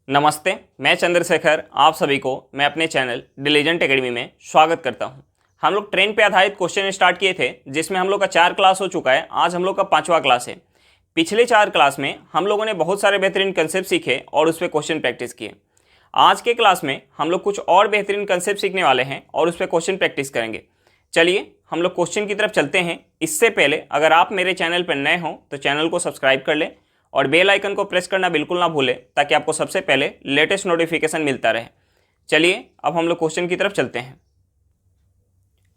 नमस्ते, मैं चंद्रशेखर आप सभी को मैं अपने चैनल डिलीजेंट एकेडमी में स्वागत करता हूं। हम लोग ट्रेन पे आधारित क्वेश्चन स्टार्ट किए थे जिसमें हम लोग का 4 क्लास हो चुका है। आज हम लोग का 5वां क्लास है। पिछले 4 क्लास में हम लोगों ने बहुत सारे बेहतरीन कंसेप्ट सीखे और उस पर क्वेश्चन प्रैक्टिस किए। आज के क्लास में हम लोग कुछ और बेहतरीन कंसेप्ट सीखने वाले हैं और उस पर क्वेश्चन प्रैक्टिस करेंगे। चलिए हम लोग क्वेश्चन की तरफ चलते हैं। इससे पहले अगर आप मेरे चैनल पर नए हों तो चैनल को सब्सक्राइब कर लें और बेल आइकन को प्रेस करना बिल्कुल ना भूलें ताकि आपको सबसे पहले लेटेस्ट नोटिफिकेशन मिलता रहे। चलिए अब हम लोग क्वेश्चन की तरफ चलते हैं।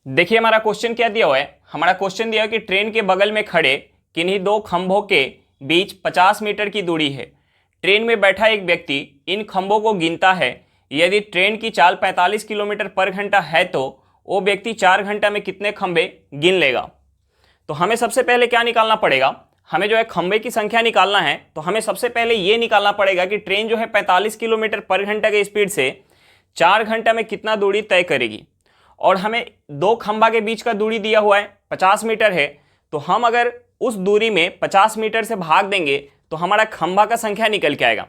देखिए हमारा क्वेश्चन क्या दिया हुआ है। हमारा क्वेश्चन दिया है कि ट्रेन के बगल में खड़े किन्हीं दो खंभों के बीच 50 मीटर की दूरी है। ट्रेन में बैठा एक व्यक्ति इन खंभों को गिनता है। यदि ट्रेन की चाल 45 किलोमीटर पर घंटा है तो वो व्यक्ति 4 घंटा में कितने खंभे गिन लेगा। तो हमें सबसे पहले क्या निकालना पड़ेगा, हमें जो है खंभे की संख्या निकालना है। तो हमें सबसे पहले ये निकालना पड़ेगा कि ट्रेन जो है 45 किलोमीटर पर घंटा के स्पीड से 4 घंटा में कितना दूरी तय करेगी। और हमें दो खंभा के बीच का दूरी दिया हुआ है 50 मीटर है। तो हम अगर उस दूरी में 50 मीटर से भाग देंगे तो हमारा खंभा का संख्या निकल के आएगा।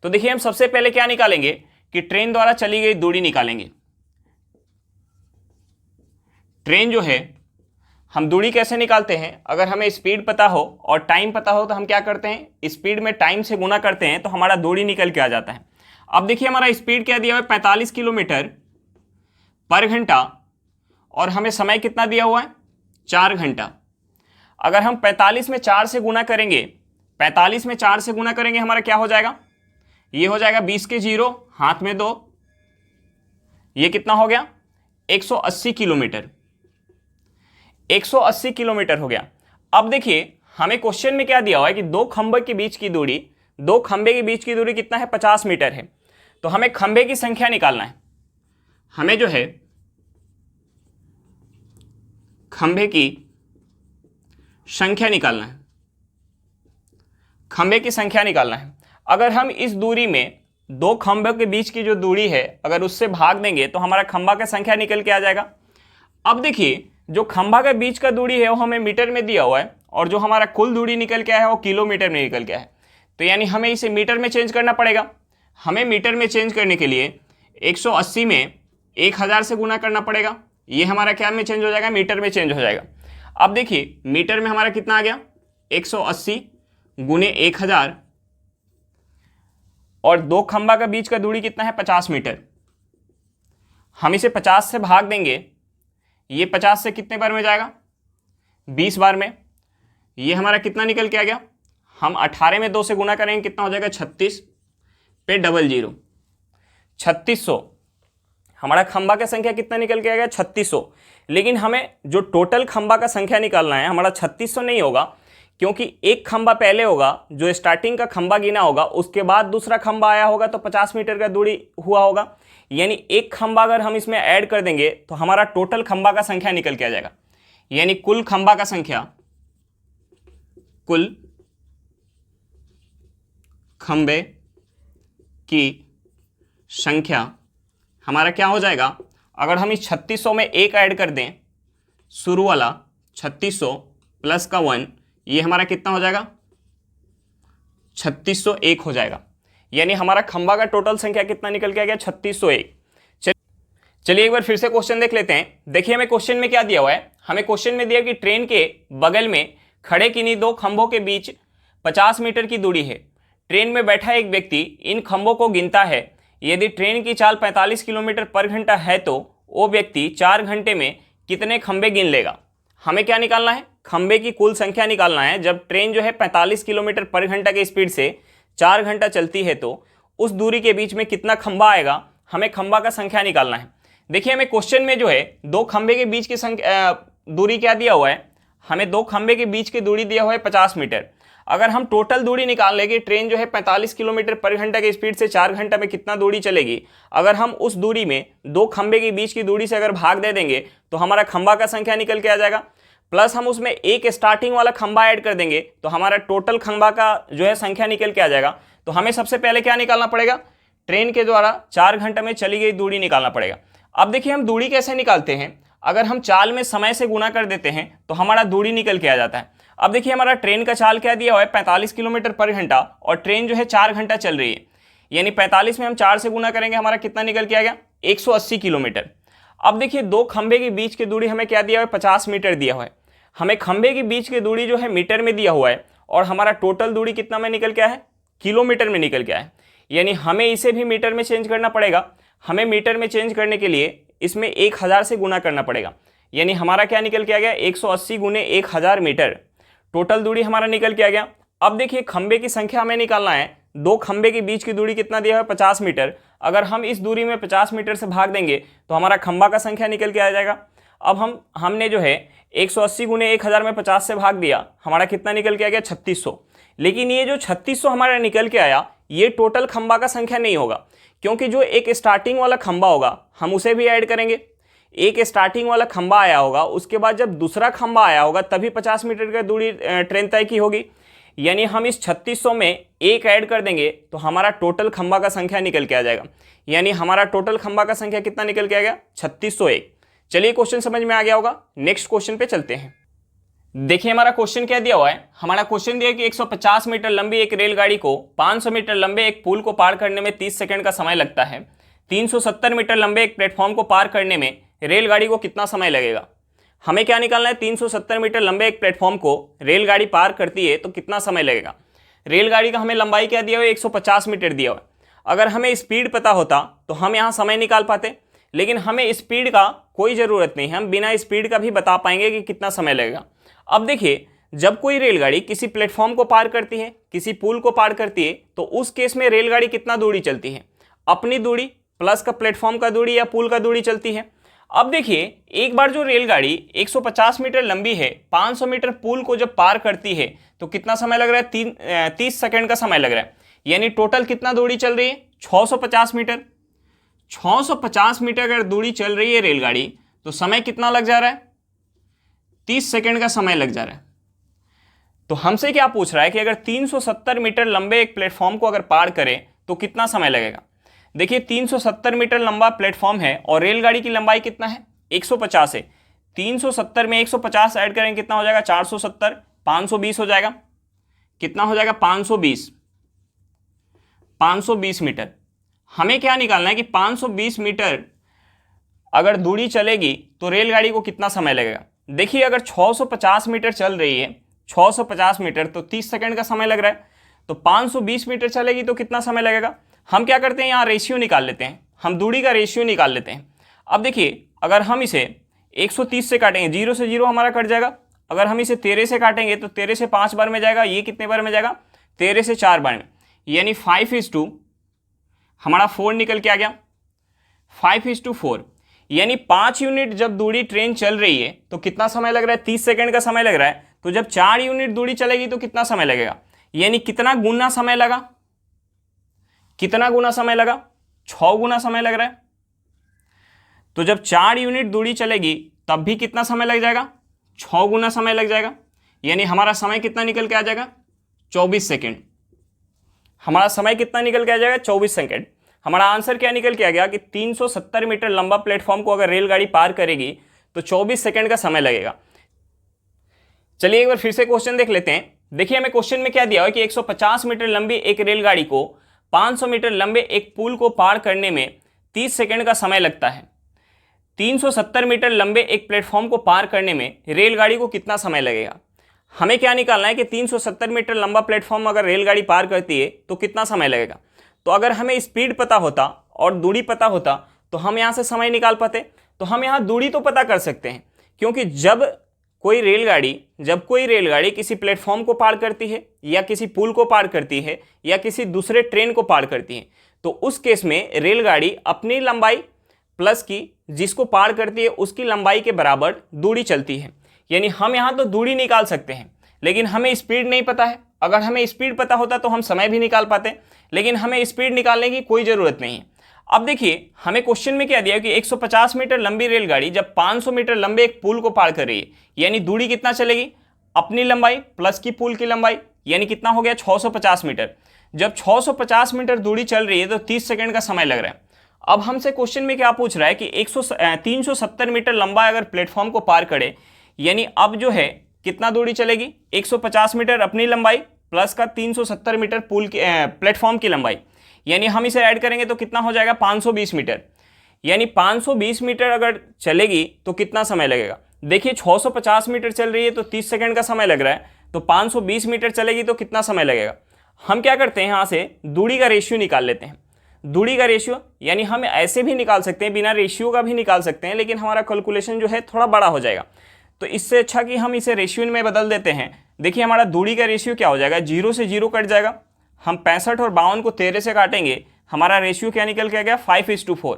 तो देखिए हम सबसे पहले क्या निकालेंगे कि ट्रेन द्वारा चली गई दूरी निकालेंगे। ट्रेन जो है हम दूरी कैसे निकालते हैं, अगर हमें स्पीड पता हो और टाइम पता हो तो हम क्या करते हैं, स्पीड में टाइम से गुना करते हैं तो हमारा दूरी निकल के आ जाता है। अब देखिए हमारा स्पीड क्या दिया हुआ है 45 किलोमीटर पर घंटा और हमें समय कितना दिया हुआ है 4 घंटा। अगर हम 45 में 4 से गुना करेंगे, 45 में 4 से गुना करेंगे हमारा क्या हो जाएगा, ये हो जाएगा 20 के 0 हाथ में 2, ये कितना हो गया 180 किलोमीटर। 180 किलोमीटर हो गया। अब देखिए हमें क्वेश्चन में क्या दिया हुआ है कि दो खंभे के बीच की दूरी, दो खंभे के बीच की दूरी कितना है 50 मीटर है। तो हमें खंभे की संख्या निकालना है। हमें जो है खंभे की संख्या निकालना है। खंभे की संख्या निकालना है। अगर हम इस दूरी में दो खंभों के बीच की जो दूरी है अगर उससे भाग देंगे तो हमारा खंभा का संख्या निकल के आ जाएगा। अब देखिए जो खंभा के बीच का दूरी है वो हमें मीटर में दिया हुआ है और जो हमारा कुल दूरी निकल के आया है वो किलोमीटर में निकल के आया है। तो यानी हमें इसे मीटर में चेंज करना पड़ेगा। हमें मीटर में चेंज करने के लिए 180 में 1000 से गुना करना पड़ेगा। ये हमारा क्या में चेंज हो जाएगा, मीटर में चेंज हो जाएगा। अब देखिए मीटर में हमारा कितना आ गया 180 गुने 1000 और दो खंभा का बीच का दूरी कितना है 50 मीटर। हम इसे 50 से भाग देंगे, ये 50 से कितने बार में जाएगा 20 बार में। ये हमारा कितना निकल के आ गया, हम 18 में 2 से गुना करेंगे कितना हो जाएगा 36 पे 00 3600। हमारा खंभा का संख्या कितना निकल के आ गया 3600। लेकिन हमें जो टोटल खंभा का संख्या निकालना है हमारा 3600 नहीं होगा, क्योंकि एक खंभा पहले होगा जो स्टार्टिंग का खंभा गिना होगा, उसके बाद दूसरा खंभा आया होगा तो 50 मीटर का दूरी हुआ होगा। यानी एक खंभा अगर हम इसमें ऐड कर देंगे तो हमारा टोटल खंभा का संख्या निकल के आ जाएगा। यानी कुल खंभा का संख्या, कुल खंभे की संख्या हमारा क्या हो जाएगा, अगर हम इस 3600 में एक ऐड कर दें, शुरू वाला 3600 प्लस का 1, ये हमारा कितना हो जाएगा 3601 हो जाएगा। यानी हमारा खंभा का टोटल संख्या कितना निकल के आ गया 3601। चलिए एक बार फिर से क्वेश्चन देख लेते हैं। देखिए हमें क्वेश्चन में क्या दिया हुआ है। हमें क्वेश्चन में दिया कि ट्रेन के बगल में खड़े किन्हीं दो खंभों के बीच 50 मीटर की दूरी है। ट्रेन में बैठा एक व्यक्ति इन खंभों को गिनता है। यदि ट्रेन की चाल 45 किलोमीटर पर घंटा है तो वो व्यक्ति 4 घंटे में कितने खंभे गिन लेगा। हमें क्या निकालना है, खंभे की कुल संख्या निकालना है। जब ट्रेन जो है 45 किलोमीटर पर घंटा के स्पीड से 4 घंटा चलती है तो उस दूरी के बीच में कितना खंभा आएगा, हमें खंभा का संख्या निकालना है। देखिए हमें क्वेश्चन में जो है दो खंभे के बीच की संख्या दूरी क्या दिया हुआ है, हमें दो खंभे के बीच की दूरी दिया हुआ है 50 मीटर। अगर हम टोटल दूरी निकाल लेंगे, ट्रेन जो है 45 किलोमीटर पर घंटा के स्पीड से 4 घंटा में कितना दूरी चलेगी, अगर हम उस दूरी में दो खंभे के बीच की दूरी से अगर भाग दे देंगे तो हमारा खंभा का संख्या निकल के आ जाएगा। प्लस हम उसमें एक स्टार्टिंग वाला खंभा ऐड कर देंगे तो हमारा टोटल खंभा का जो है संख्या निकल के आ जाएगा। तो हमें सबसे पहले क्या निकालना पड़ेगा, ट्रेन के द्वारा 4 घंटे में चली गई दूरी निकालना पड़ेगा। अब देखिए हम दूरी कैसे निकालते हैं, अगर हम चाल में समय से गुना कर देते हैं तो हमारा दूरी निकल के आ जाता है। अब देखिए हमारा ट्रेन का चाल क्या दिया हुआ है 45 किलोमीटर पर घंटा और ट्रेन जो है 4 घंटा चल रही है। यानी 45 में हम 4 से गुना करेंगे, हमारा कितना निकल के आ गया 180 किलोमीटर। अब देखिए दो खंबे के बीच की दूरी हमें क्या दिया हुआ है 50 मीटर दिया हुआ है, हमें खंबे के बीच की दूरी जो है मीटर में दिया हुआ है और हमारा टोटल दूरी कितना में निकल के आया है किलोमीटर में निकल के आया है, यानी हमें इसे भी मीटर में चेंज करना पड़ेगा। हमें मीटर में चेंज करने के लिए इसमें 1000 से गुना करना पड़ेगा, यानी हमारा क्या निकल के आ गया 180 गुने 1000 मीटर, टोटल दूरी हमारा निकल के आ गया। अब देखिए खंबे की संख्या हमें निकालना है, दो खंबे के बीच की दूरी कितना दिया है 50 मीटर, अगर हम इस दूरी में 50 मीटर से भाग देंगे तो हमारा खंबा का संख्या निकल के आ जाएगा। अब हमने जो है 180 गुने 1000 में 50 से भाग दिया, हमारा कितना निकल के आ गया 3600। लेकिन ये जो 3600 हमारा निकल के आया ये टोटल खंबा का संख्या नहीं होगा, क्योंकि जो एक स्टार्टिंग वाला खंबा होगा हम उसे भी ऐड करेंगे। एक स्टार्टिंग वाला खंबा आया होगा, उसके बाद जब दूसरा खंबा आया होगा तभी 50 मीटर की दूरी ट्रेन तय की होगी, यानी हम इस 3600 में एक ऐड कर देंगे तो हमारा टोटल खंबा का संख्या निकल के आ जाएगा, यानी हमारा टोटल खंबा का संख्या कितना निकल के आ गया 3601। चलिए क्वेश्चन समझ में आ गया होगा, नेक्स्ट क्वेश्चन पे चलते हैं। देखिए हमारा क्वेश्चन क्या दिया हुआ है, हमारा क्वेश्चन दिया कि 150 मीटर लंबी एक रेलगाड़ी को 500 मीटर लंबे एक पुल को पार करने में 30 सेकंड का समय लगता है। 370 मीटर लंबे एक प्लेटफॉर्म को पार करने में रेलगाड़ी को कितना समय लगेगा। हमें क्या निकालना है, 370 मीटर लंबे एक प्लेटफॉर्म को रेलगाड़ी पार करती है तो कितना समय लगेगा। रेलगाड़ी का हमें लंबाई क्या दिया हुआ है 150 मीटर दिया हुआ है। अगर हमें स्पीड पता होता तो हम यहाँ समय निकाल पाते, लेकिन हमें स्पीड का कोई ज़रूरत नहीं है, हम बिना स्पीड का भी बता पाएंगे कि कितना समय लगेगा। अब देखिए जब कोई रेलगाड़ी किसी प्लेटफॉर्म को पार करती है, किसी पुल को पार करती है, तो उस केस में रेलगाड़ी कितना दूरी चलती है, अपनी दूरी प्लस का प्लेटफॉर्म का दूरी या पुल का दूरी चलती है। अब देखिए एक बार जो रेलगाड़ी 150 मीटर लंबी है 500 मीटर पुल को जब पार करती है तो कितना समय लग रहा है 30 सेकंड का समय लग रहा है, यानी टोटल कितना दूरी चल रही है 650 मीटर। 650 मीटर अगर दूरी चल रही है रेलगाड़ी तो समय कितना लग जा रहा है 30 सेकंड का समय लग जा रहा है। तो हमसे क्या पूछ रहा है कि अगर 370 मीटर लंबे एक प्लेटफॉर्म को अगर पार करें तो कितना समय लगेगा। देखिए 370 मीटर लंबा प्लेटफॉर्म है और रेलगाड़ी की लंबाई कितना है 150 है, 370 में 150 ऐड करेंगे कितना हो जाएगा 470, 520 हो जाएगा, कितना हो जाएगा 520 मीटर। हमें क्या निकालना है कि 520 मीटर अगर दूरी चलेगी तो रेलगाड़ी को कितना समय लगेगा। देखिए अगर 650 मीटर चल रही है 650 मीटर तो 30 सेकंड का समय लग रहा है, तो 520 मीटर चलेगी तो कितना समय लगेगा। हम क्या करते हैं यहाँ रेशियो निकाल लेते हैं, हम दूरी का रेशियो निकाल लेते हैं। अब देखिए अगर हम इसे 130 से काटेंगे 0 से 0 हमारा कट जाएगा, अगर हम इसे 13 से काटेंगे तो 13 से 5 बार में जाएगा, ये कितने बार में जाएगा 13 से 4 बार में, यानी 5:2 हमारा 4 निकल के आ गया 5:4, यानी 5 यूनिट जब दूरी ट्रेन चल रही है तो कितना समय लग रहा है 30 सेकंड का समय लग रहा है। तो जब 4 यूनिट दूरी चलेगी तो कितना समय लगेगा, यानी कितना गुना समय लगा, कितना गुना समय लगा 6 गुना समय लग रहा है। तो जब 4 यूनिट दूरी चलेगी तब भी कितना समय लग जाएगा 6 गुना समय लग जाएगा, यानी हमारा समय कितना निकल के आ जाएगा 24 सेकेंड। हमारा समय कितना निकल के आ जाएगा 24 सेकेंड। हमारा आंसर क्या निकल के आ गया कि 370 मीटर लंबा प्लेटफॉर्म को अगर रेलगाड़ी पार करेगी तो 24 सेकेंड का समय लगेगा। चलिए एक बार फिर से क्वेश्चन देख लेते हैं। देखिए हमें क्वेश्चन में क्या दिया हुआ है कि 150 मीटर लंबी एक रेलगाड़ी को 500 मीटर लंबे एक पुल को पार करने में 30 सेकंड का समय लगता है। 370 मीटर लंबे एक प्लेटफॉर्म को पार करने में रेलगाड़ी को कितना समय लगेगा। हमें क्या निकालना है कि 370 मीटर लंबा प्लेटफॉर्म अगर रेलगाड़ी पार करती है तो कितना समय लगेगा। तो अगर हमें स्पीड पता होता और दूरी पता होता तो हम यहाँ से समय निकाल पाते। तो हम यहाँ दूरी तो पता कर सकते हैं, क्योंकि जब कोई रेलगाड़ी किसी प्लेटफॉर्म को पार करती है या किसी पुल को पार करती है या किसी दूसरे ट्रेन को पार करती है तो उस केस में रेलगाड़ी अपनी लंबाई प्लस की जिसको पार करती है उसकी लंबाई के बराबर दूरी चलती है। यानी हम यहाँ तो दूरी निकाल सकते हैं, लेकिन हमें स्पीड नहीं पता है। अगर हमें स्पीड पता होता तो हम समय भी निकाल पाते, लेकिन हमें स्पीड निकालने की कोई ज़रूरत नहीं है। अब देखिए हमें क्वेश्चन में क्या दिया कि 150 मीटर लंबी रेलगाड़ी जब 500 मीटर लंबे एक पुल को पार कर रही है, यानी दूरी कितना चलेगी अपनी लंबाई प्लस की पुल की लंबाई, यानी कितना हो गया 650 मीटर। जब 650 मीटर दूरी चल रही है तो 30 सेकंड का समय लग रहा है। अब हमसे क्वेश्चन में क्या पूछ रहा है कि 370 मीटर लंबा अगर प्लेटफॉर्म को पार करे, यानी अब जो है कितना दूरी चलेगी 150 मीटर अपनी लंबाई प्लस का 370 मीटर पुल की प्लेटफॉर्म की लंबाई, यानी हम इसे ऐड करेंगे तो कितना हो जाएगा 520 मीटर। यानी 520 मीटर अगर चलेगी तो कितना समय लगेगा? देखिए 650 मीटर चल रही है तो 30 सेकंड का समय लग रहा है, तो 520 मीटर चलेगी तो कितना समय लगेगा? हम क्या करते हैं, यहाँ से दूरी का रेशियो निकाल लेते हैं। दूरी का रेशियो यानी हम ऐसे भी निकाल सकते हैं, बिना रेशियो का भी निकाल सकते हैं, लेकिन हमारा कैलकुलेशन जो है थोड़ा बड़ा हो जाएगा, तो इससे अच्छा कि हम इसे रेशियो में बदल देते हैं। देखिए हमारा दूरी का रेशियो क्या हो जाएगा, 0 से 0 कट जाएगा, हम 65 और 52 को 13 से काटेंगे, हमारा रेशियो क्या निकल के आ गया 5:4।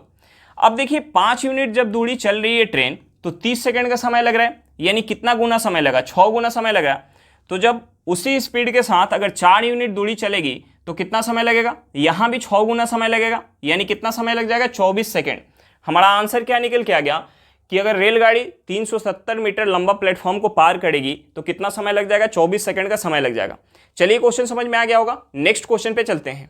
अब देखिए 5 यूनिट जब दूरी चल रही है ट्रेन तो 30 सेकंड का समय लग रहा है, यानी कितना गुना समय लगा, 6 गुना समय लगा। तो जब उसी स्पीड के साथ अगर 4 यूनिट दूरी चलेगी तो कितना समय लगेगा, यहाँ भी 6 गुना समय लगेगा, यानी कितना समय लग जाएगा 24 सेकंड। हमारा आंसर क्या निकल के आ गया कि अगर रेलगाड़ी 370 मीटर लंबा प्लेटफॉर्म को पार करेगी तो कितना समय लग जाएगा, 24 सेकंड का समय लग जाएगा। चलिए क्वेश्चन समझ में आ गया होगा, नेक्स्ट क्वेश्चन पे चलते हैं।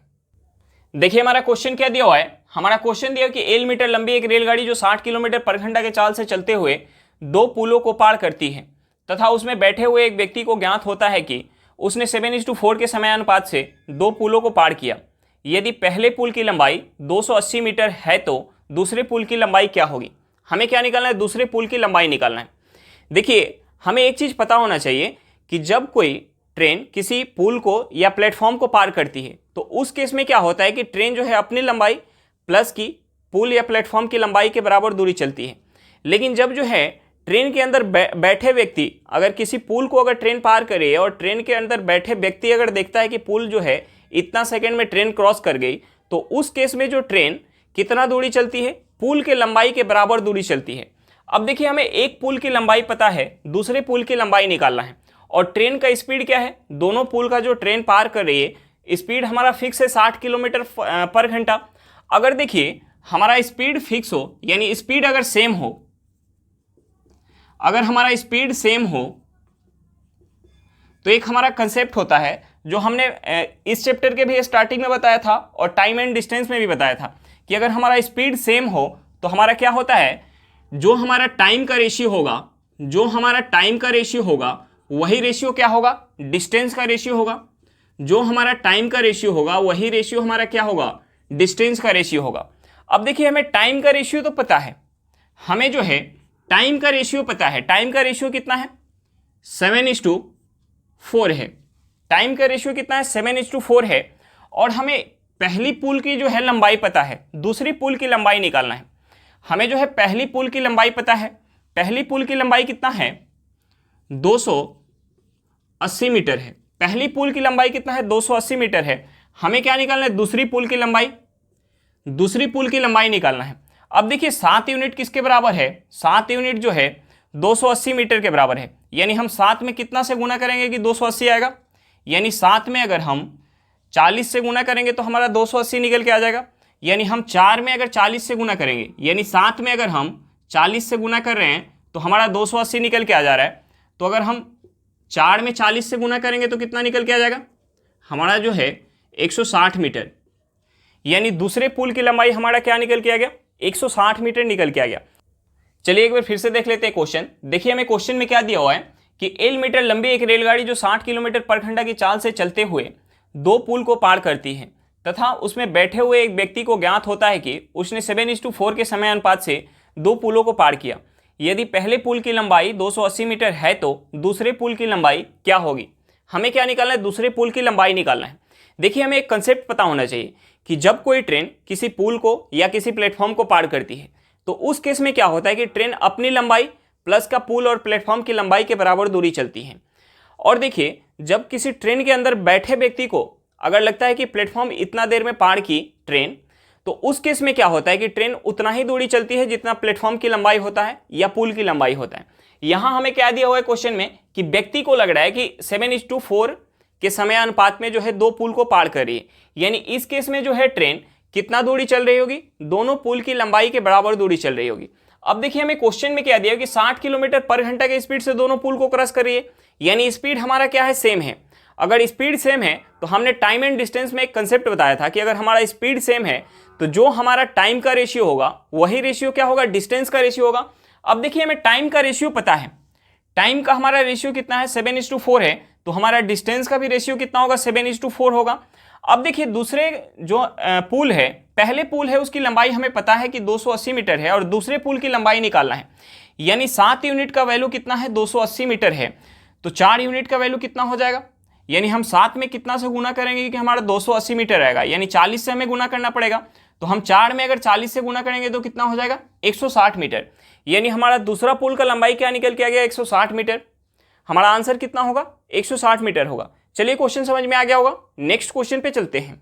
देखिए हमारा क्वेश्चन क्या दिया हुआ है, हमारा क्वेश्चन दिया कि 1 मीटर लंबी एक रेलगाड़ी जो 60 किलोमीटर पर घंटा के चाल से चलते हुए 2 पुलों को पार करती है तथा उसमें बैठे हुए एक व्यक्ति को ज्ञात होता है कि उसने 7:4 के समयानुपात से 2 पुलों को पार किया। यदि पहले पुल की लंबाई 280 मीटर है तो दूसरे पुल की लंबाई क्या होगी? हमें क्या निकालना है, दूसरे पुल की लंबाई निकालना है। देखिए हमें एक चीज पता होना चाहिए कि जब कोई ट्रेन किसी पुल को या प्लेटफॉर्म को पार करती है तो उस केस में क्या होता है कि ट्रेन जो है अपनी लंबाई प्लस की पुल या प्लेटफॉर्म की लंबाई के बराबर दूरी चलती है। लेकिन जब जो है ट्रेन के अंदर बैठे व्यक्ति अगर किसी पुल को अगर ट्रेन पार करे और ट्रेन के अंदर बैठे व्यक्ति अगर देखता है कि पुल जो है इतना सेकंड में ट्रेन क्रॉस कर गई, तो उस केस में जो ट्रेन कितना दूरी चलती है, पुल के लंबाई के बराबर दूरी चलती है। अब देखिए हमें एक पुल की लंबाई पता है, दूसरे पुल की लंबाई निकालना है, और ट्रेन का स्पीड क्या है, दोनों पुल का जो ट्रेन पार कर रही है स्पीड हमारा फिक्स है 60 किलोमीटर पर घंटा। अगर देखिए हमारा स्पीड फिक्स हो, यानी स्पीड अगर सेम हो, अगर हमारा स्पीड सेम हो तो एक हमारा कंसेप्ट होता है जो हमने इस चैप्टर के भी स्टार्टिंग में बताया था और टाइम एंड डिस्टेंस में भी बताया था कि अगर हमारा स्पीड सेम हो तो हमारा क्या होता है, जो हमारा टाइम का रेशियो होगा, जो हमारा टाइम का रेशियो होगा वही रेशियो क्या होगा, डिस्टेंस का रेशियो होगा। जो हमारा टाइम का रेशियो होगा वही रेशियो हमारा क्या होगा, डिस्टेंस का रेशियो होगा। अब देखिए हमें टाइम का रेशियो तो पता है, हमें जो है टाइम का रेशियो पता है। टाइम का रेशियो कितना है, 7:4 है। टाइम का रेशियो कितना है, 7:4 है। और हमें पहली पुल की जो है लंबाई पता है, दूसरी पुल की लंबाई निकालना है। हमें जो है पहली पुल की लंबाई पता है, पहली पुल की लंबाई कितना है, 280 मीटर है। पहली पुल की लंबाई कितना है, 280 मीटर है। हमें क्या निकालना है, दूसरी पुल की लंबाई, दूसरी पुल की लंबाई निकालना है। अब देखिए 7 यूनिट किसके बराबर है, 7 यूनिट जो है 280 मीटर के बराबर है। यानी हम 7 में कितना से गुना करेंगे कि 280 आएगा, यानी 7 में अगर हम 40 से गुना करेंगे तो हमारा 280 निकल के आ जाएगा। यानी हम 4 में अगर 40 से गुना करेंगे, यानी 7 में अगर हम 40 से गुना कर रहे हैं तो हमारा 280 निकल के आ जा रहा है। तो अगर हम 4 में 40 से गुना करेंगे तो कितना निकल के आ जाएगा, हमारा जो है 160 मीटर। यानी दूसरे पुल की लंबाई हमारा क्या निकल के आ गया, 160 मीटर निकल के आ गया। चलिए एक बार फिर से देख लेते हैं क्वेश्चन। देखिए हमें क्वेश्चन में क्या दिया हुआ है कि 1 मीटर लंबी एक रेलगाड़ी जो 60 किलोमीटर पर घंटा की चाल से चलते हुए 2 पुल को पार करती है तथा उसमें बैठे हुए एक व्यक्ति को ज्ञात होता है कि उसने 7:4 के समय अनुपात से 2 पुलों को पार किया। यदि पहले पुल की लंबाई 280 मीटर है तो दूसरे पुल की लंबाई क्या होगी? हमें क्या निकालना है, दूसरे पुल की लंबाई निकालना है। देखिए हमें एक कंसेप्ट पता होना चाहिए कि जब कोई ट्रेन किसी पुल को या किसी प्लेटफॉर्म को पार करती है तो उस केस में क्या होता है कि ट्रेन अपनी लंबाई प्लस का पुल और प्लेटफॉर्म की लंबाई के बराबर दूरी चलती है। और देखिए जब किसी ट्रेन के अंदर बैठे व्यक्ति को अगर लगता है कि प्लेटफॉर्म इतना देर में पार की ट्रेन, तो उस केस में क्या होता है कि ट्रेन उतना ही दूरी चलती है जितना प्लेटफॉर्म की लंबाई होता है या पुल की लंबाई होता है। यहां हमें क्या दिया हुआ है क्वेश्चन में कि व्यक्ति को लग रहा है कि 7:4 के समय अनुपात में जो है 2 पुल को पार कर रही है। यानी इस केस में जो है ट्रेन कितना दूरी चल रही होगी, दोनों पुल की लंबाई के बराबर दूरी चल रही होगी। अब देखिए हमें क्वेश्चन में क्या दिया कि 60 किलोमीटर पर घंटा के स्पीड से दोनों पुल को क्रॉस कर रही है, यानी स्पीड हमारा क्या है, सेम है। अगर स्पीड सेम है तो हमने टाइम एंड डिस्टेंस में एक कंसेप्ट बताया था कि अगर हमारा स्पीड सेम है तो जो हमारा टाइम का रेशियो होगा वही रेशियो क्या होगा, डिस्टेंस का रेशियो होगा। अब देखिए हमें टाइम का रेशियो पता है, टाइम का हमारा रेशियो कितना है, 7:4 है, तो हमारा डिस्टेंस का भी रेशियो कितना होगा, 7:4 होगा। अब देखिए दूसरे जो पुल है, पहले पुल है उसकी लंबाई हमें पता है कि 280 मीटर है और दूसरे पुल की लंबाई निकालना है, यानी 7 यूनिट का वैल्यू कितना है, 280 मीटर है, तो 4 यूनिट का वैल्यू कितना हो जाएगा, यानी हम 7 में कितना से गुना करेंगे कि हमारा 280 मीटर आएगा, यानी 40 से हमें गुना करना पड़ेगा, तो हम 4 में अगर 40 से गुना करेंगे तो कितना हो जाएगा, 160 मीटर, यानी हमारा दूसरा पुल का लंबाई क्या निकल के आ गया, 160 मीटर। हमारा आंसर कितना होगा, 160 मीटर होगा। चलिए क्वेश्चन समझ में आ गया होगा, नेक्स्ट क्वेश्चन पे चलते हैं।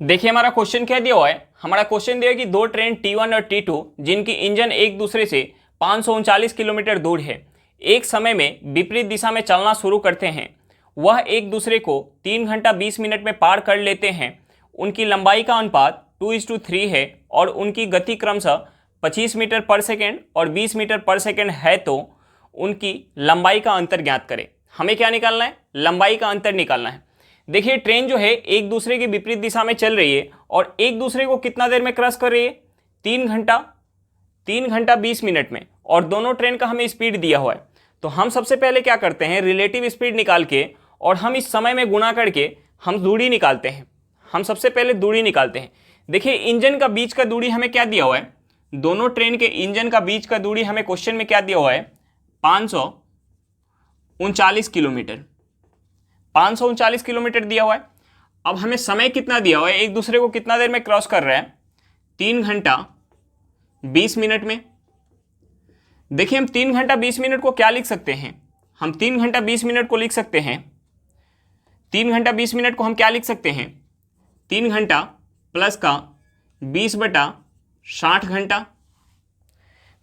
देखिए हमारा क्वेश्चन क्या दिया हुआ है, हमारा क्वेश्चन दिया कि दो ट्रेन T1 और T2 जिनकी इंजन एक दूसरे से 539 किलोमीटर दूर है, एक समय में विपरीत दिशा में चलना शुरू करते हैं, वह एक दूसरे को 3 घंटा 20 मिनट में पार कर लेते हैं, उनकी लंबाई का अनुपात 2:3 है और उनकी गति क्रमशः 25 मीटर पर सेकेंड और 20 मीटर पर सेकेंड है, तो उनकी लंबाई का अंतर ज्ञात करें। हमें क्या निकालना है, लंबाई का अंतर निकालना है। देखिए ट्रेन जो है एक दूसरे की विपरीत दिशा में चल रही है और एक दूसरे को कितना देर में क्रॉस कर रही है, 3 घंटा 20 मिनट में, और दोनों ट्रेन का हमें स्पीड दिया हुआ है। तो हम सबसे पहले क्या करते हैं, रिलेटिव स्पीड निकाल के और हम इस समय में गुना करके हम दूरी निकालते हैं। हम सबसे पहले दूरी निकालते हैं। देखिए इंजन का बीच का दूरी हमें क्या दिया हुआ है, दोनों ट्रेन के इंजन का बीच का दूरी हमें क्वेश्चन में क्या दिया हुआ है, 539 किलोमीटर, 539 किलोमीटर दिया हुआ है। अब हमें समय कितना दिया हुआ है, एक दूसरे को कितना देर में क्रॉस कर रहा है, 3 घंटा 20 मिनट में। देखिए हम 3 घंटा 20 मिनट को क्या लिख सकते हैं, हम 3 घंटा 20 मिनट को लिख सकते हैं, 3 घंटा 20 मिनट को हम क्या लिख सकते हैं, 3 घंटा प्लस का 20/60 घंटा,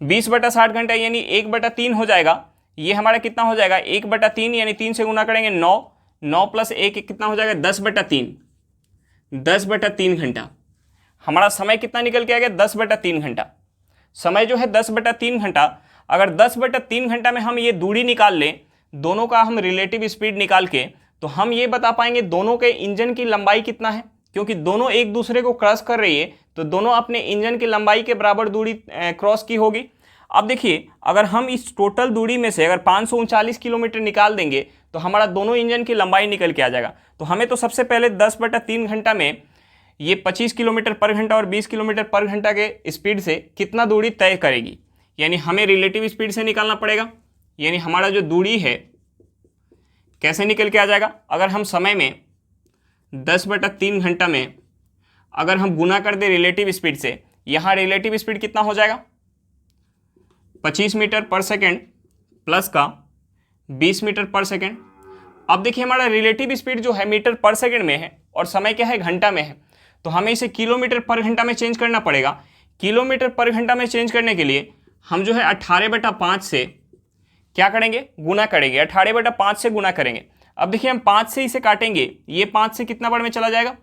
20/60 घंटा यानी 1/3 हो जाएगा। ये हमारा कितना हो जाएगा, 1/3 यानी 3 से गुना करेंगे 9, 9 + 1 कितना हो जाएगा, 10/3, 10/3 घंटा। हमारा समय कितना निकल के आ गया, 10/3 घंटा। समय जो है 10/3 घंटा। अगर 10/3 घंटा में हम ये दूरी निकाल लें, दोनों का हम रिलेटिव स्पीड निकाल के, तो हम ये बता पाएंगे दोनों के इंजन की लंबाई कितना है, क्योंकि दोनों एक दूसरे को क्रॉस कर रही है, तो दोनों अपने इंजन की लंबाई के बराबर दूरी क्रॉस की होगी। अब देखिए अगर हम इस टोटल दूरी में से अगर 539 किलोमीटर निकाल देंगे तो हमारा दोनों इंजन की लंबाई निकल के आ जाएगा। तो हमें तो सबसे पहले 10/3 घंटा में ये 25 किलोमीटर पर घंटा और 20 किलोमीटर पर घंटा के स्पीड से कितना दूरी तय करेगी, यानी हमें रिलेटिव स्पीड से निकालना पड़ेगा। यानी हमारा जो दूरी है कैसे निकल के आ जाएगा, अगर हम समय में 10/3 घंटा में अगर हम गुना कर दे रिलेटिव स्पीड से, यहाँ रिलेटिव स्पीड कितना हो जाएगा, 25 मीटर पर सेकेंड प्लस का 20 मीटर पर सेकेंड। अब देखिए हमारा रिलेटिव स्पीड जो है मीटर पर सेकेंड में है और समय क्या है, घंटा में है, तो हमें इसे किलोमीटर पर घंटा में चेंज करना पड़ेगा। किलोमीटर पर घंटा में चेंज करने के लिए हम जो है 18/5 से क्या करेंगे, गुना करेंगे, 18/5 से गुना करेंगे। अब देखिए हम 5 से इसे काटेंगे, ये 5 से कितना बार में चला जाएगा,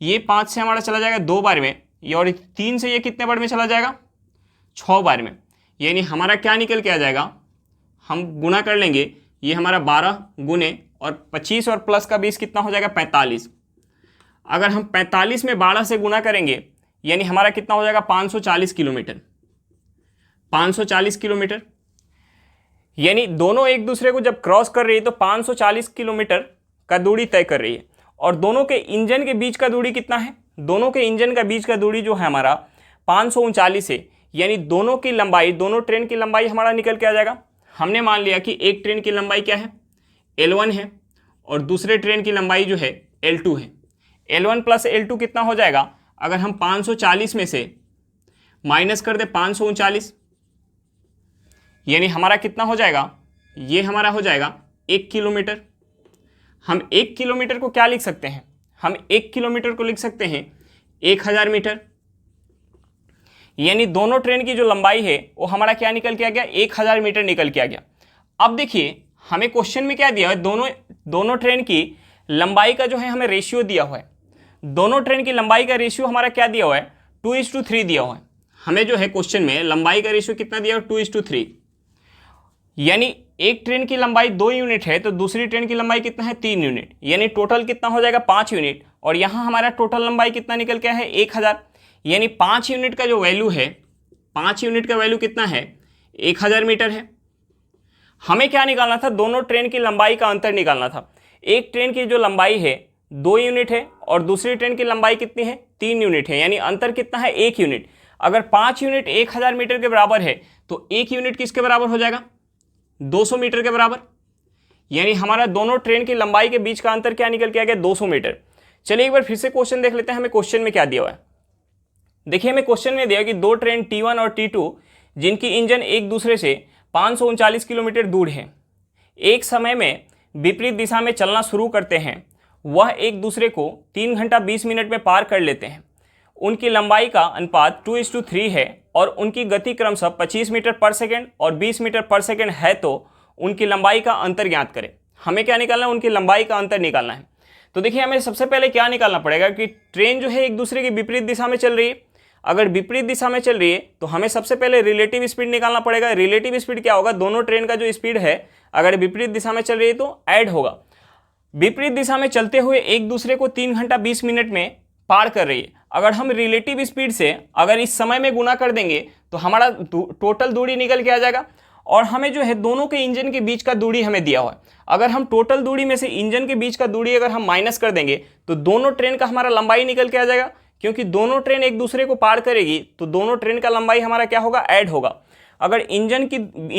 ये 5 से हमारा चला जाएगा 2 बार में, और 3 से ये कितने बार में चला जाएगा, 6 बार में। यानी हमारा क्या निकल के आ जाएगा, हम गुना कर लेंगे, ये हमारा 12 गुने और 25 और प्लस का 20 कितना हो जाएगा, 45। अगर हम 45 में 12 से गुना करेंगे यानी हमारा कितना हो जाएगा, 540 किलोमीटर, 540 किलोमीटर। यानी दोनों एक दूसरे को जब क्रॉस कर रही है तो 540 किलोमीटर का दूरी तय कर रही है। और दोनों के इंजन के बीच का दूरी कितना है, दोनों के इंजन का बीच का दूरी जो है हमारा 539 है, यानी दोनों की लंबाई, दोनों ट्रेन की लंबाई हमारा निकल के आ जाएगा। हमने मान लिया कि एक ट्रेन की लंबाई क्या है, L1 है, और दूसरे ट्रेन की लंबाई जो है L2 है। L1 + L2 कितना हो जाएगा, अगर हम 540 में से माइनस कर दे 539, यानी हमारा कितना हो जाएगा, ये हमारा हो जाएगा 1 किलोमीटर। हम 1 किलोमीटर को क्या लिख सकते हैं, हम 1 किलोमीटर को लिख सकते हैं 1000 मीटर। यानी दोनों ट्रेन की जो लंबाई है वो हमारा क्या निकल के आ गया, 1000 मीटर निकल के आ गया। अब देखिए हमें क्वेश्चन में क्या दिया है, दोनों ट्रेन की लंबाई का जो है हमें रेशियो दिया हुआ है। दोनों ट्रेन की लंबाई का रेशियो हमारा क्या दिया हुआ है, 2:3 दिया हुआ है। हमें जो है क्वेश्चन में लंबाई का रेशियो कितना दिया हुआ है, 2:3। यानी एक ट्रेन की लंबाई 2 यूनिट है तो दूसरी ट्रेन की लंबाई कितना है, 3 यूनिट, यानी टोटल कितना हो जाएगा, 5 यूनिट। और यहाँ हमारा टोटल लंबाई कितना निकल के है, 1000। यानी 5 यूनिट का जो वैल्यू है, 5 यूनिट का वैल्यू कितना है, 1000 मीटर है। हमें क्या निकालना था, दोनों ट्रेन की लंबाई का अंतर निकालना था। एक ट्रेन की जो लंबाई है 2 यूनिट है और दूसरी ट्रेन की लंबाई कितनी है 3 यूनिट है, यानी अंतर कितना है 1 यूनिट। अगर 5 यूनिट 1000 मीटर के बराबर है तो 1 यूनिट किसके बराबर हो जाएगा 200 मीटर के बराबर, यानी हमारा दोनों ट्रेन की लंबाई के बीच का अंतर क्या निकल के आ गया 200 मीटर। चलिए एक बार फिर से क्वेश्चन देख लेते हैं, हमें क्वेश्चन में क्या दिया हुआ है। देखिए हमें क्वेश्चन में दिया कि दो ट्रेन T1 और T2 जिनकी इंजन एक दूसरे से 539 किलोमीटर दूर है, एक समय में विपरीत दिशा में चलना शुरू करते हैं, वह एक दूसरे को 3 घंटा 20 मिनट में पार कर लेते हैं। उनकी लंबाई का अनुपात 2:3 है और उनकी गति क्रमशः 25 मीटर पर सेकेंड और 20 मीटर पर सेकेंड है, तो उनकी लंबाई का अंतर ज्ञात करें। हमें क्या निकालना है, उनकी लंबाई का अंतर निकालना है। तो देखिए हमें सबसे पहले क्या निकालना पड़ेगा कि ट्रेन जो है एक दूसरे की विपरीत दिशा में चल रही है। अगर विपरीत दिशा में चल रही है तो हमें सबसे पहले रिलेटिव स्पीड निकालना पड़ेगा। रिलेटिव स्पीड क्या होगा, दोनों ट्रेन का जो स्पीड है अगर विपरीत दिशा में चल रही है तो ऐड होगा। विपरीत दिशा में चलते हुए एक दूसरे को 3 घंटा 20 मिनट में पार कर रही है। अगर हम रिलेटिव स्पीड से अगर इस समय में गुना कर देंगे तो हमारा टोटल दूरी निकल के आ जाएगा। और हमें जो है दोनों के इंजन के बीच का दूरी हमें दिया हुआ है। अगर हम टोटल दूरी में से इंजन के बीच का दूरी अगर हम माइनस कर देंगे तो दोनों ट्रेन का हमारा लंबाई निकल के आ जाएगा। क्योंकि दोनों ट्रेन एक दूसरे को पार करेगी तो दोनों ट्रेन का लंबाई हमारा क्या होगा, ऐड होगा। अगर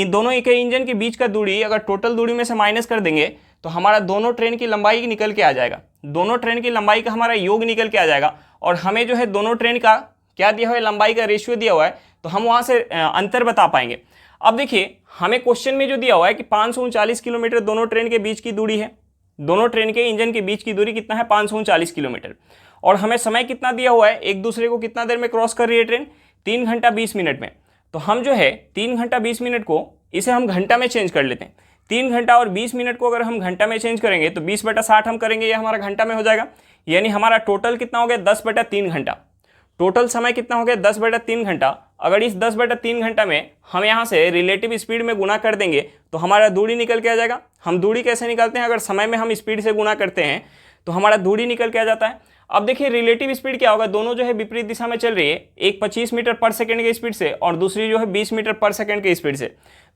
दोनों के इंजन के बीच का दूरी अगर टोटल दूरी में से माइनस कर देंगे तो हमारा दोनों ट्रेन की लंबाई निकल के आ जाएगा। दोनों ट्रेन की लंबाई का हमारा योग निकल के आ जाएगा। और हमें जो है दोनों ट्रेन का क्या दिया हुआ है, लंबाई का रेशियो दिया हुआ है, तो हम वहाँ से अंतर बता पाएंगे। अब देखिए हमें क्वेश्चन में जो दिया हुआ है कि 539 किलोमीटर दोनों ट्रेन के बीच की दूरी है। दोनों ट्रेन के इंजन के बीच की दूरी कितना है, 539 किलोमीटर। और हमें समय कितना दिया हुआ है, एक दूसरे को कितना देर में क्रॉस कर रही है ट्रेन, 3 घंटा 20 मिनट में। तो हम जो है 3 घंटा 20 मिनट को इसे हम घंटा में चेंज कर लेते हैं। 3 घंटा और 20 मिनट को अगर हम घंटा में चेंज करेंगे तो 20/60 हम करेंगे, ये हमारा घंटा में हो जाएगा। यानी हमारा टोटल कितना हो गया 10/3 घंटा। टोटल समय कितना हो गया 10/3 घंटा। अगर इस 10/3 घंटा में हम यहाँ से रिलेटिव स्पीड में गुना कर देंगे तो हमारा दूरी निकल के आ जाएगा। हम दूरी कैसे निकालते हैं, अगर समय में हम स्पीड से गुना करते हैं तो हमारा दूरी निकल के आ जाता है। अब देखिए रिलेटिव स्पीड क्या होगा, दोनों जो है विपरीत दिशा में चल रही है, एक 25 मीटर पर सेकेंड की स्पीड से और दूसरी जो है 20 मीटर पर सेकेंड की स्पीड से।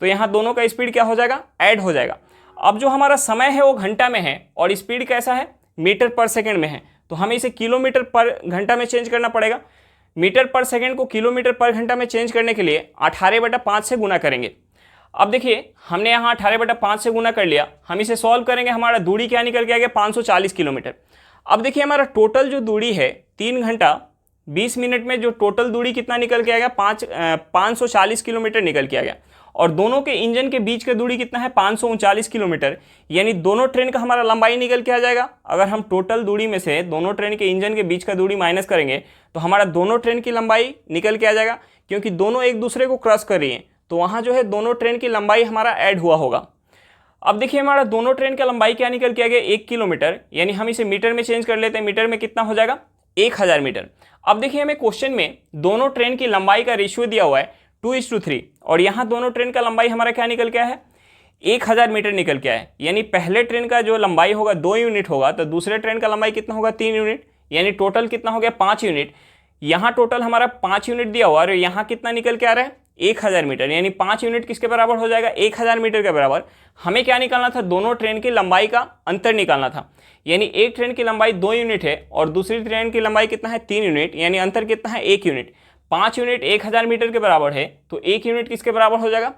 तो यहाँ दोनों का स्पीड क्या हो जाएगा, ऐड हो जाएगा। अब जो हमारा समय है वो घंटा में है और स्पीड कैसा है, मीटर पर सेकेंड में है, तो हमें इसे किलोमीटर पर घंटा में चेंज करना पड़ेगा। मीटर पर सेकेंड को किलोमीटर पर घंटा में चेंज करने के लिए 18/5 से गुना करेंगे। अब देखिए हमने यहाँ 18/5 से गुना कर लिया, हम इसे सॉल्व करेंगे, हमारा दूरी क्या निकल के आ गया 540 किलोमीटर। अब देखिए हमारा टोटल जो दूरी है 3 घंटा 20 मिनट में जो टोटल दूरी कितना निकल के आ गया 540 किलोमीटर निकल के आ गया। और दोनों के इंजन के बीच का दूरी कितना है 539 किलोमीटर, यानी दोनों ट्रेन का हमारा लंबाई निकल के आ जाएगा। अगर हम टोटल दूरी में से दोनों ट्रेन के इंजन के बीच का दूरी माइनस करेंगे तो हमारा दोनों ट्रेन की लंबाई निकल के आ जाएगा। क्योंकि दोनों एक दूसरे को क्रॉस कर रही हैं तो वहाँ जो है दोनों ट्रेन की लंबाई हमारा ऐड हुआ होगा। अब देखिए हमारा दोनों ट्रेन का लंबाई क्या निकल के आ गया 1 किलोमीटर, यानी हम इसे मीटर में चेंज कर लेते हैं। मीटर में कितना हो जाएगा 1000 मीटर। अब देखिए हमें क्वेश्चन में दोनों ट्रेन की लंबाई का रेशियो दिया हुआ है 2:3 और यहाँ दोनों ट्रेन का लंबाई हमारा क्या निकल के आया है 1000 मीटर निकल के आया है। यानी पहले ट्रेन का जो लंबाई होगा 2 यूनिट होगा तो दूसरे ट्रेन का लंबाई कितना होगा 3 यूनिट, यानी टोटल कितना हो गया 5 यूनिट। यहाँ टोटल हमारा 5 यूनिट दिया हुआ और यहाँ कितना निकल के आ रहा है 1000 मीटर, यानी 5 यूनिट किसके बराबर हो जाएगा 1000 मीटर के बराबर। हमें क्या निकालना था, दोनों ट्रेन की लंबाई का अंतर निकालना था। यानी एक ट्रेन की लंबाई 2 यूनिट है और दूसरी ट्रेन की लंबाई कितना है 3 यूनिट, यानी अंतर कितना है 1 यूनिट। 5 यूनिट 1000 मीटर के बराबर है तो 1 यूनिट किसके बराबर हो जाएगा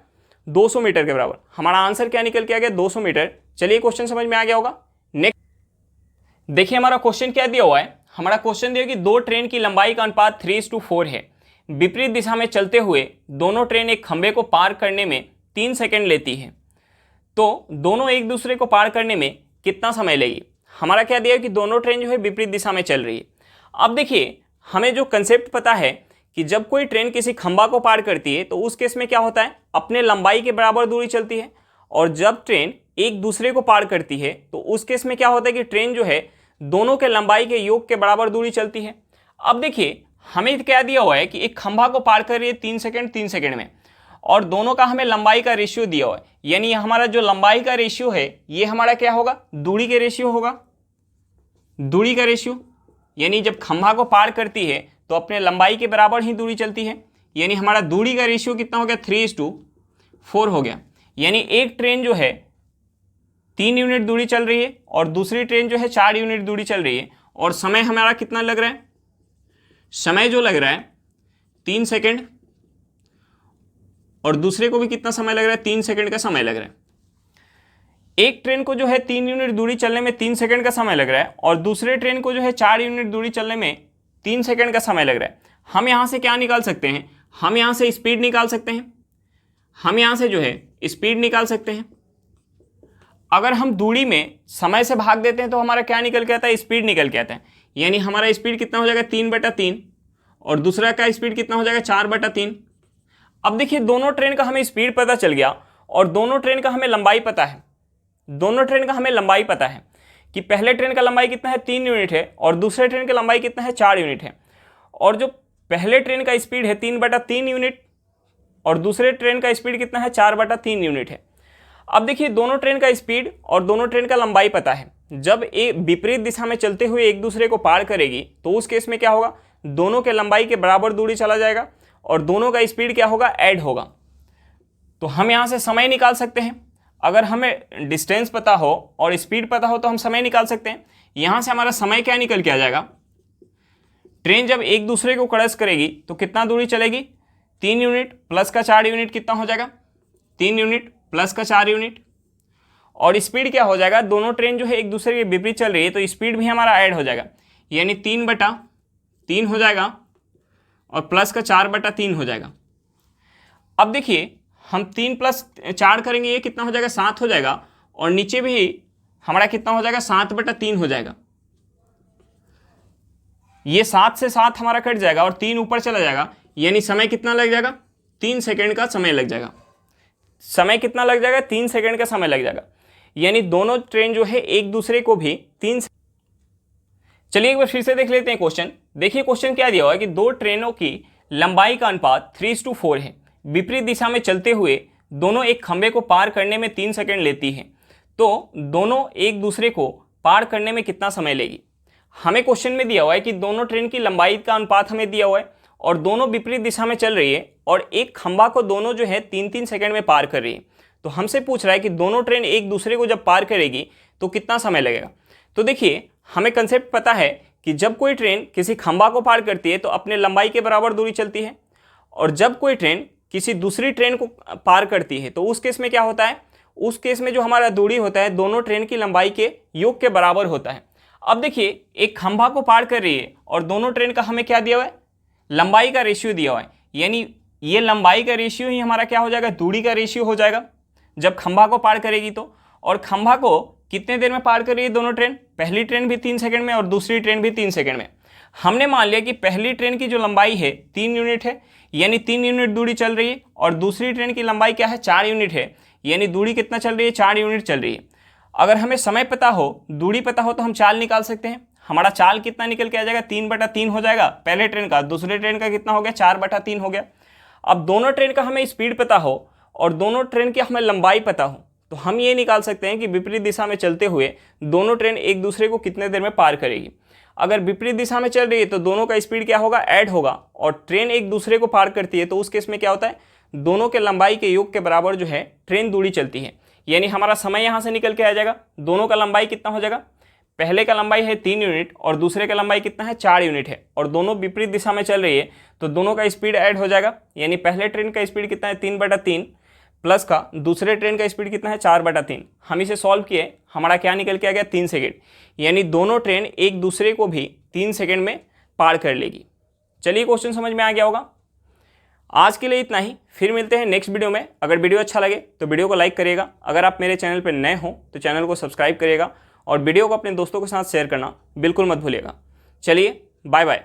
200 मीटर के बराबर। हमारा आंसर क्या निकल के आ गया 200 मीटर। चलिए क्वेश्चन समझ में आ गया होगा। नेक्स्ट देखिए हमारा क्वेश्चन क्या दिया हुआ है, हमारा क्वेश्चन दिया कि दो ट्रेन की लंबाई का अनुपात 3:4 है। विपरीत दिशा में चलते हुए दोनों ट्रेन एक खंबे को पार करने में 3 सेकंड लेती है, तो दोनों एक दूसरे को पार करने में कितना समय लेगी। हमारा क्या दिया कि दोनों ट्रेन जो है विपरीत दिशा में चल रही है। अब देखिए हमें जो कंसेप्ट पता है कि जब कोई ट्रेन किसी खंबा को पार करती है तो उस केस में क्या होता है, अपने लंबाई के बराबर दूरी चलती है। और जब ट्रेन एक दूसरे को पार करती है तो उस केस में क्या होता है कि ट्रेन जो है दोनों के लंबाई के योग के बराबर दूरी चलती है। अब देखिए हमें क्या दिया हुआ है कि एक खंभा को पार कर रही है 3 सेकंड में और दोनों का हमें लंबाई का रेशियो दिया हुआ है। यानी हमारा जो लंबाई का रेशियो है ये हमारा क्या होगा, दूरी के रेशियो होगा। दूरी का रेशियो यानी जब खंभा को पार करती है तो अपने लंबाई के बराबर ही दूरी चलती है। यानी हमारा दूरी का रेशियो कितना हो गया 3:4 हो गया। यानी एक ट्रेन जो है 3 यूनिट दूरी चल रही है और दूसरी ट्रेन जो है 4 यूनिट दूरी चल रही है और समय हमारा कितना लग रहा है, समय जो लग रहा है 3 सेकेंड और दूसरे को भी कितना समय लग रहा है, 3 सेकेंड का समय लग रहा है। एक ट्रेन को जो है 3 यूनिट दूरी चलने में 3 सेकेंड का समय लग रहा है और दूसरे ट्रेन को जो है 4 यूनिट दूरी चलने में 3 सेकेंड का समय लग रहा है। हम यहाँ से क्या निकाल सकते हैं, हम यहाँ से स्पीड निकाल सकते हैं, हम यहाँ से जो है स्पीड निकाल सकते हैं। अगर हम दूरी में समय से भाग देते हैं तो हमारा क्या निकल के आता है, स्पीड निकल के आता है। यानी हमारा स्पीड कितना हो जाएगा 3/3 और दूसरा का स्पीड कितना हो जाएगा 4/3। अब देखिए दोनों ट्रेन का हमें स्पीड पता चल गया और दोनों ट्रेन का हमें लंबाई पता है। दोनों ट्रेन का हमें लंबाई पता है कि पहले ट्रेन का लंबाई कितना है 3 यूनिट है और दूसरे ट्रेन का लंबाई कितना है 4 यूनिट है। और जो पहले ट्रेन का स्पीड है 3/3 यूनिट और दूसरे ट्रेन का स्पीड कितना है 4/3 यूनिट है। अब देखिए दोनों ट्रेन का स्पीड और दोनों ट्रेन का लंबाई पता है। जब एक विपरीत दिशा में चलते हुए एक दूसरे को पार करेगी तो उस केस में क्या होगा, दोनों के लंबाई के बराबर दूरी चला जाएगा और दोनों का स्पीड क्या होगा, ऐड होगा। तो हम यहाँ से समय निकाल सकते हैं। अगर हमें डिस्टेंस पता हो और स्पीड पता हो तो हम समय निकाल सकते हैं। यहाँ से हमारा समय क्या निकल के आ जाएगा, ट्रेन जब एक दूसरे को क्रॉस करेगी तो कितना दूरी चलेगी, 3 यूनिट प्लस का 4 यूनिट कितना हो जाएगा, 3 यूनिट प्लस का 4 यूनिट। और स्पीड क्या हो जाएगा, दोनों ट्रेन जो है एक दूसरे के विपरीत चल रही है तो स्पीड भी हमारा ऐड हो जाएगा, यानी 3/3 हो जाएगा और प्लस का 4/3 हो जाएगा। अब देखिए हम 3 + 4 करेंगे, ये कितना हो जाएगा 7 हो जाएगा और नीचे भी हमारा कितना हो जाएगा 7/3 हो जाएगा। ये 7 से 7 हमारा कट जाएगा और 3 ऊपर चला जाएगा, यानी समय कितना लग जाएगा, 3 सेकेंड का समय लग जाएगा। समय कितना लग जाएगा, 3 सेकेंड का समय लग जाएगा। यानी दोनों ट्रेन जो है एक दूसरे को भी 3। चलिए एक बार फिर से देख लेते हैं क्वेश्चन। देखिए क्वेश्चन क्या दिया हुआ है कि दो ट्रेनों की लंबाई का अनुपात 3:4 है। विपरीत दिशा में चलते हुए दोनों एक खंबे को पार करने में 3 सेकेंड लेती हैं, तो दोनों एक दूसरे को पार करने में कितना समय लेगी। हमें क्वेश्चन में दिया हुआ है कि दोनों ट्रेन की लंबाई का अनुपात हमें दिया हुआ है और दोनों विपरीत दिशा में चल रही है और एक खंबा को दोनों जो है 3-3 सेकेंड में पार कर रही है। तो हमसे पूछ रहा है कि दोनों ट्रेन एक दूसरे को जब पार करेगी तो कितना समय लगेगा। तो देखिए हमें कंसेप्ट पता है कि जब कोई ट्रेन किसी खंबा को पार करती है तो अपने लंबाई के बराबर दूरी चलती है और जब कोई ट्रेन किसी दूसरी ट्रेन को पार करती है तो उस केस में क्या होता है, उस केस में जो हमारा दूरी होता है दोनों ट्रेन की लंबाई के योग के बराबर होता है। अब देखिए एक खंभा को पार कर रही है और दोनों ट्रेन का हमें क्या दिया हुआ है, लंबाई का रेशियो दिया हुआ है। यानी ये लंबाई का रेशियो ही हमारा क्या हो जाएगा, दूरी का रेशियो हो जाएगा जब खंभा को पार करेगी तो। और खंभा को कितने देर में पार कर रही है दोनों ट्रेन, पहली ट्रेन भी 3 सेकेंड में और दूसरी ट्रेन भी 3 सेकेंड में। हमने मान लिया कि पहली ट्रेन की जो लंबाई है 3 यूनिट है, यानी 3 यूनिट दूरी चल रही है और दूसरी ट्रेन की लंबाई क्या है 4 यूनिट है, यानी दूरी कितना चल रही है 4 यूनिट चल रही है। अगर हमें समय पता हो, दूरी पता हो तो हम चाल निकाल सकते हैं। हमारा चाल कितना निकल के आ जाएगा, 3/3 हो जाएगा पहले ट्रेन का, दूसरे ट्रेन का कितना हो गया 4/3 हो गया। अब दोनों ट्रेन का हमें स्पीड पता हो और दोनों ट्रेन की हमें लंबाई पता हो तो हम ये निकाल सकते हैं कि विपरीत दिशा में चलते हुए दोनों ट्रेन एक दूसरे को कितने देर में पार करेगी। अगर विपरीत दिशा में चल रही है तो दोनों का स्पीड क्या होगा, ऐड होगा और ट्रेन एक दूसरे को पार करती है तो उस केस में क्या होता है, दोनों के लंबाई के योग के बराबर जो है ट्रेन दूरी चलती है। यानी हमारा समय यहाँ से निकल के आ जाएगा, दोनों का लंबाई कितना हो जाएगा, पहले का लंबाई है 3 यूनिट और दूसरे का लंबाई कितना है 4 यूनिट है और दोनों विपरीत दिशा में चल रही है तो दोनों का स्पीड ऐड हो जाएगा। यानी पहले ट्रेन का स्पीड कितना है 3/3 प्लस का दूसरे ट्रेन का स्पीड कितना है 4/3। हम इसे सॉल्व किए, हमारा क्या निकल के आ गया 3 सेकेंड। यानी दोनों ट्रेन एक दूसरे को भी 3 सेकेंड में पार कर लेगी। चलिए क्वेश्चन समझ में आ गया होगा। आज के लिए इतना ही, फिर मिलते हैं नेक्स्ट वीडियो में। अगर वीडियो अच्छा लगे तो वीडियो को लाइक करिएगा, अगर आप मेरे चैनल पर नए हो तो चैनल को सब्सक्राइब करिएगा और वीडियो को अपने दोस्तों के साथ शेयर करना बिल्कुल मत भूलिएगा। चलिए बाय बाय।